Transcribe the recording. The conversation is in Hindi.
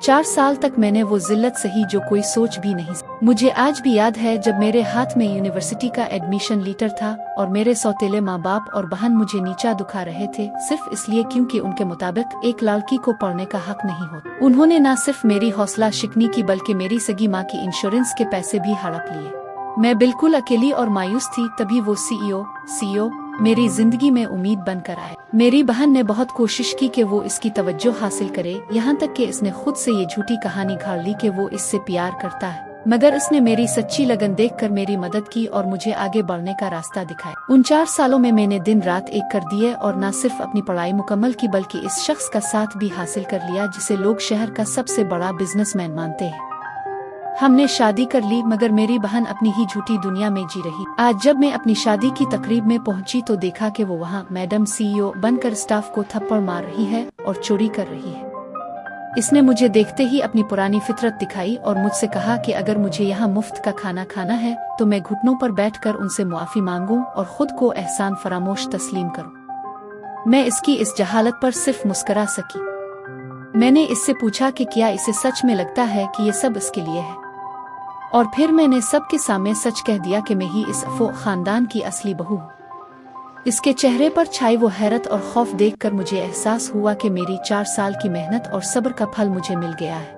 4 साल तक मैंने वो जिल्लत सही जो कोई सोच भी नहीं। मुझे आज भी याद है जब मेरे हाथ में यूनिवर्सिटी का एडमिशन लेटर था और मेरे सौतेले माँ बाप और बहन मुझे नीचा दुखा रहे थे सिर्फ इसलिए क्योंकि उनके मुताबिक एक लड़की को पढ़ने का हक नहीं होता। उन्होंने न सिर्फ मेरी हौसला शिकनी की बल्कि मेरी सगी माँ की इंश्योरेंस के पैसे भी हड़प लिए। मैं बिल्कुल अकेली और मायूस थी। तभी वो सीईओ मेरी जिंदगी में उम्मीद बनकर आए। मेरी बहन ने बहुत कोशिश की कि वो इसकी तवज्जो हासिल करे, यहाँ तक कि इसने खुद से ये झूठी कहानी घाड़ ली कि वो इससे प्यार करता है। मगर इसने मेरी सच्ची लगन देखकर मेरी मदद की और मुझे आगे बढ़ने का रास्ता दिखाया। उन 4 सालों में मैंने दिन रात एक कर दिए और न सिर्फ अपनी पढ़ाई मुकम्मल की बल्कि इस शख्स का साथ भी हासिल कर लिया जिसे लोग शहर का सबसे बड़ा बिजनेसमैन मानते हैं। हमने शादी कर ली मगर मेरी बहन अपनी ही झूठी दुनिया में जी रही। आज जब मैं अपनी शादी की तकरीब में पहुंची तो देखा कि वो वहाँ मैडम सीईओ बनकर स्टाफ को थप्पड़ मार रही है और चोरी कर रही है। इसने मुझे देखते ही अपनी पुरानी फितरत दिखाई और मुझसे कहा कि अगर मुझे यहाँ मुफ्त का खाना खाना है तो मैं घुटनों पर बैठकर उनसे मुआफी मांगूं और खुद को एहसान फरामोश तस्लीम करूं। मैं इसकी इस जहालत पर सिर्फ मुस्करा सकी। मैंने इससे पूछा कि क्या इसे सच में लगता है कि ये सब इसके लिए है, और फिर मैंने सबके सामने सच कह दिया कि मैं ही इस अफो खानदान की असली बहू हूँ। इसके चेहरे पर छाई वो हैरत और खौफ देखकर मुझे एहसास हुआ कि मेरी 4 साल की मेहनत और सब्र का फल मुझे मिल गया है।